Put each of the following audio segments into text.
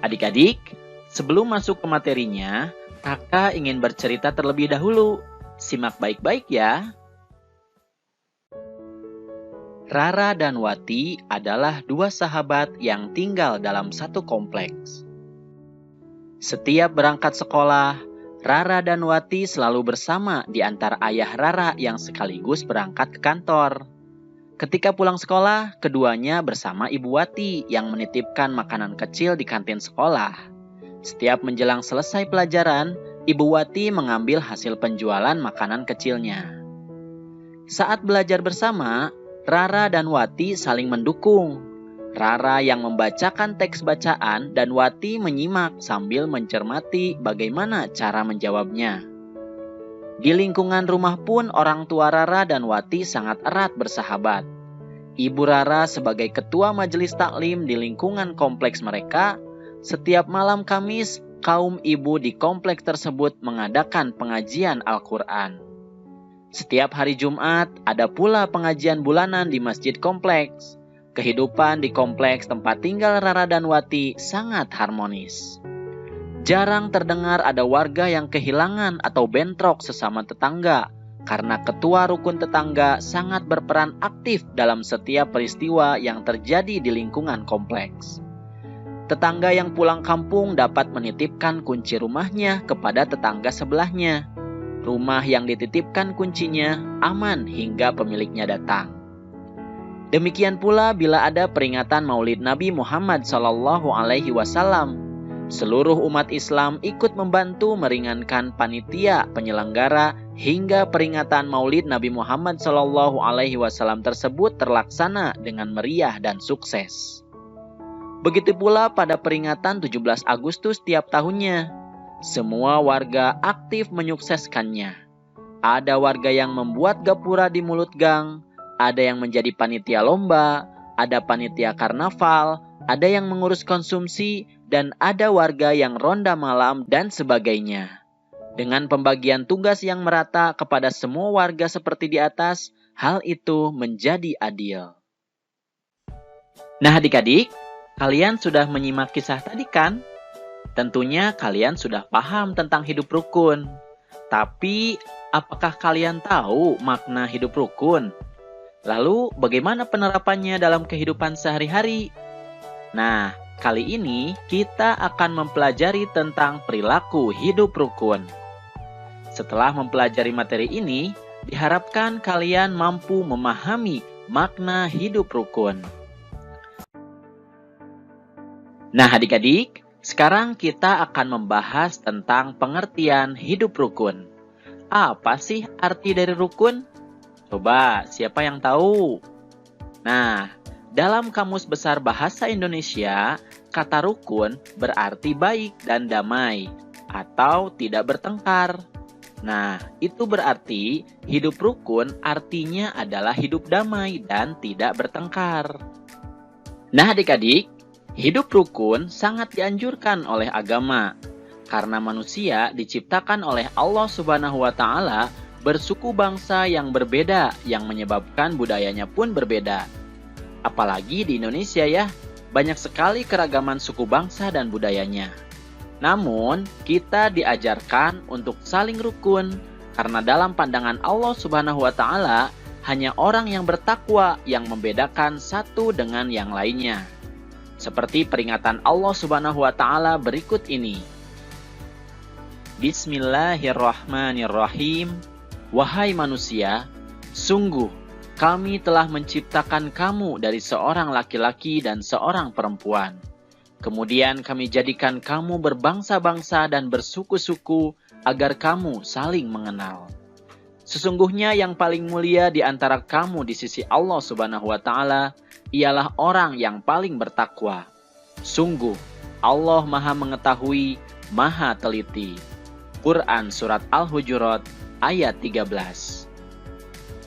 Adik-adik, sebelum masuk ke materinya, kakak ingin bercerita terlebih dahulu. Simak baik-baik ya. Rara dan Wati adalah dua sahabat yang tinggal dalam satu kompleks. Setiap berangkat sekolah, Rara dan Wati selalu bersama di antara ayah Rara yang sekaligus berangkat ke kantor. Ketika pulang sekolah, keduanya bersama Ibu Wati yang menitipkan makanan kecil di kantin sekolah. Setiap menjelang selesai pelajaran, Ibu Wati mengambil hasil penjualan makanan kecilnya. Saat belajar bersama, Rara dan Wati saling mendukung. Rara yang membacakan teks bacaan dan Wati menyimak sambil mencermati bagaimana cara menjawabnya. Di lingkungan rumah pun orang tua Rara dan Wati sangat erat bersahabat. Ibu Rara sebagai ketua majelis taklim di lingkungan kompleks mereka, setiap malam Kamis, kaum ibu di kompleks tersebut mengadakan pengajian Al-Quran. Setiap hari Jumat, ada pula pengajian bulanan di masjid kompleks. Kehidupan di kompleks tempat tinggal Rara dan Wati sangat harmonis. Jarang terdengar ada warga yang kehilangan atau bentrok sesama tetangga, karena ketua rukun tetangga sangat berperan aktif dalam setiap peristiwa yang terjadi di lingkungan kompleks. Tetangga yang pulang kampung dapat menitipkan kunci rumahnya kepada tetangga sebelahnya. Rumah yang dititipkan kuncinya aman hingga pemiliknya datang. Demikian pula bila ada peringatan Maulid Nabi Muhammad SAW. Seluruh umat Islam ikut membantu meringankan panitia penyelenggara hingga peringatan Maulid Nabi Muhammad SAW tersebut terlaksana dengan meriah dan sukses. Begitu pula pada peringatan 17 Agustus tiap tahunnya. Semua warga aktif menyukseskannya. Ada warga yang membuat gapura di mulut gang, ada yang menjadi panitia lomba, ada panitia karnaval, ada yang mengurus konsumsi, dan ada warga yang ronda malam dan sebagainya. Dengan pembagian tugas yang merata kepada semua warga seperti di atas, hal itu menjadi adil. Nah adik-adik, kalian sudah menyimak kisah tadi kan? Tentunya kalian sudah paham tentang hidup rukun. Tapi, apakah kalian tahu makna hidup rukun? Lalu, bagaimana penerapannya dalam kehidupan sehari-hari? Nah, kali ini kita akan mempelajari tentang perilaku hidup rukun. Setelah mempelajari materi ini, diharapkan kalian mampu memahami makna hidup rukun. Nah, adik-adik, sekarang kita akan membahas tentang pengertian hidup rukun. Apa sih arti dari rukun? Coba, siapa yang tahu? Nah, dalam Kamus Besar Bahasa Indonesia, kata rukun berarti baik dan damai, atau tidak bertengkar. Nah, itu berarti hidup rukun artinya adalah hidup damai dan tidak bertengkar. Nah, adik-adik, hidup rukun sangat dianjurkan oleh agama, karena manusia diciptakan oleh Allah Subhanahu wa Ta'ala bersuku bangsa yang berbeda, yang menyebabkan budayanya pun berbeda. Apalagi di Indonesia ya, banyak sekali keragaman suku bangsa dan budayanya. Namun, kita diajarkan untuk saling rukun, karena dalam pandangan Allah Subhanahu wa Ta'ala, hanya orang yang bertakwa yang membedakan satu dengan yang lainnya. Seperti peringatan Allah Subhanahu wa Ta'ala berikut ini. Bismillahirrahmanirrahim. Wahai manusia, sungguh kami telah menciptakan kamu dari seorang laki-laki dan seorang perempuan. Kemudian kami jadikan kamu berbangsa-bangsa dan bersuku-suku agar kamu saling mengenal. Sesungguhnya yang paling mulia di antara kamu di sisi Allah Subhanahu wa Ta'ala ialah orang yang paling bertakwa. Sungguh, Allah Maha Mengetahui, Maha Teliti. Quran Surat Al-Hujurat ayat 13.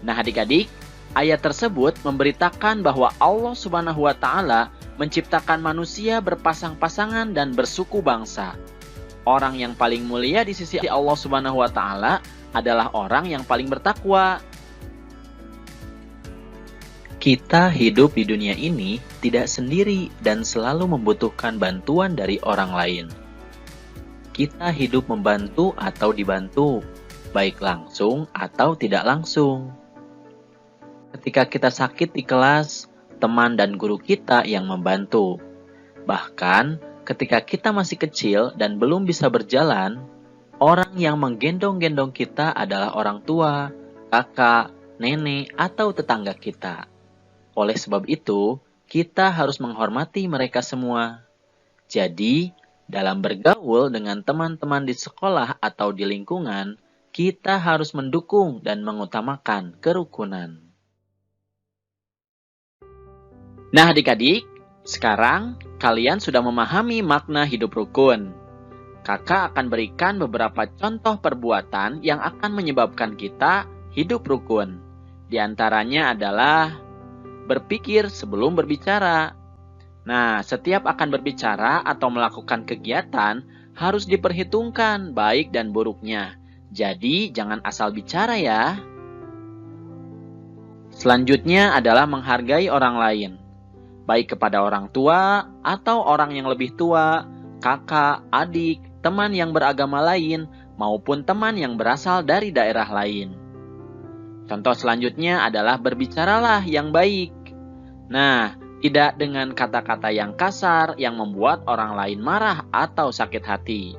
Nah adik-adik, ayat tersebut memberitakan bahwa Allah Subhanahu wa Ta'ala menciptakan manusia berpasang-pasangan dan bersuku bangsa. Orang yang paling mulia di sisi Allah Subhanahu wa Ta'ala adalah orang yang paling bertakwa. Kita hidup di dunia ini tidak sendiri dan selalu membutuhkan bantuan dari orang lain. Kita hidup membantu atau dibantu, baik langsung atau tidak langsung. Ketika kita sakit di kelas, teman dan guru kita yang membantu. Bahkan ketika kita masih kecil dan belum bisa berjalan, orang yang menggendong-gendong kita adalah orang tua, kakak, nenek, atau tetangga kita. Oleh sebab itu, kita harus menghormati mereka semua. Jadi, dalam bergaul dengan teman-teman di sekolah atau di lingkungan, kita harus mendukung dan mengutamakan kerukunan. Nah adik-adik, sekarang kalian sudah memahami makna hidup rukun. Kakak akan berikan beberapa contoh perbuatan yang akan menyebabkan kita hidup rukun. Di antaranya adalah berpikir sebelum berbicara. Nah, setiap akan berbicara atau melakukan kegiatan harus diperhitungkan baik dan buruknya. Jadi, jangan asal bicara ya. Selanjutnya adalah menghargai orang lain, baik kepada orang tua atau orang yang lebih tua, kakak, adik, teman yang beragama lain, maupun teman yang berasal dari daerah lain. Contoh selanjutnya adalah berbicaralah yang baik. Nah, tidak dengan kata-kata yang kasar yang membuat orang lain marah atau sakit hati.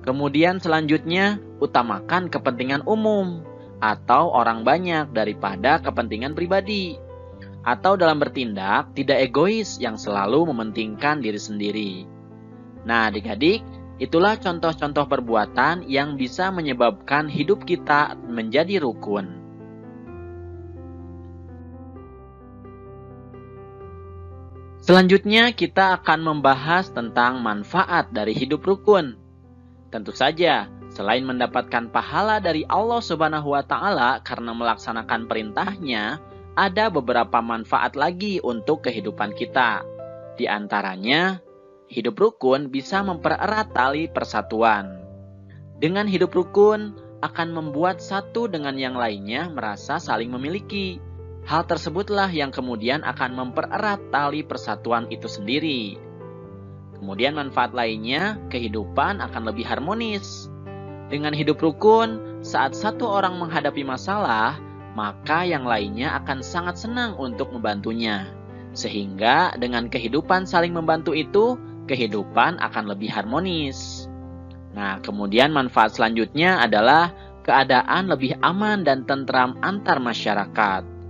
Kemudian selanjutnya, utamakan kepentingan umum atau orang banyak daripada kepentingan pribadi. Atau dalam bertindak, tidak egois yang selalu mementingkan diri sendiri. Nah, adik-adik, itulah contoh-contoh perbuatan yang bisa menyebabkan hidup kita menjadi rukun. Selanjutnya kita akan membahas tentang manfaat dari hidup rukun. Tentu saja, selain mendapatkan pahala dari Allah Subhanahu wa Ta'ala karena melaksanakan perintahnya, ada beberapa manfaat lagi untuk kehidupan kita. Di antaranya, hidup rukun bisa mempererat tali persatuan. Dengan hidup rukun akan membuat satu dengan yang lainnya merasa saling memiliki. Hal tersebutlah yang kemudian akan mempererat tali persatuan itu sendiri. Kemudian manfaat lainnya, kehidupan akan lebih harmonis. Dengan hidup rukun, saat satu orang menghadapi masalah, maka yang lainnya akan sangat senang untuk membantunya. Sehingga dengan kehidupan saling membantu itu, kehidupan akan lebih harmonis. Nah, kemudian manfaat selanjutnya adalah keadaan lebih aman dan tentram antar masyarakat.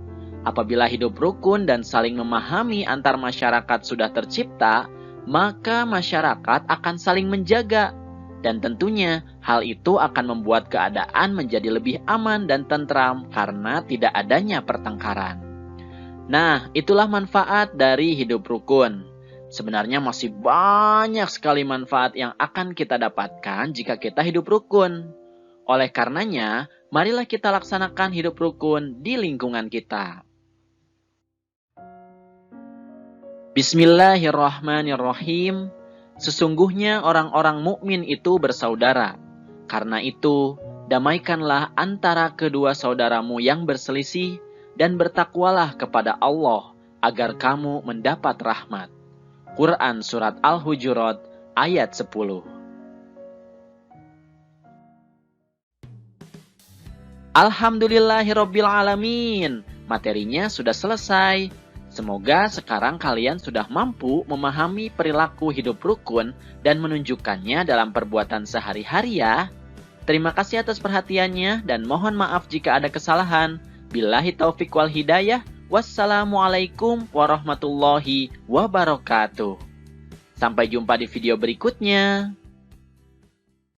Apabila hidup rukun dan saling memahami antar masyarakat sudah tercipta, maka masyarakat akan saling menjaga. Dan tentunya hal itu akan membuat keadaan menjadi lebih aman dan tentram karena tidak adanya pertengkaran. Nah, itulah manfaat dari hidup rukun. Sebenarnya masih banyak sekali manfaat yang akan kita dapatkan jika kita hidup rukun. Oleh karenanya, marilah kita laksanakan hidup rukun di lingkungan kita. Bismillahirrahmanirrahim. Sesungguhnya orang-orang mukmin itu bersaudara. Karena itu, damaikanlah antara kedua saudaramu yang berselisih dan bertakwalah kepada Allah agar kamu mendapat rahmat. Quran Surat Al-Hujurat ayat 10. Alhamdulillahirrabbilalamin. Materinya sudah selesai. Semoga sekarang kalian sudah mampu memahami perilaku hidup rukun dan menunjukkannya dalam perbuatan sehari-hari ya. Terima kasih atas perhatiannya dan mohon maaf jika ada kesalahan. Billahi taufik wal hidayah. Wassalamualaikum warahmatullahi wabarakatuh. Sampai jumpa di video berikutnya.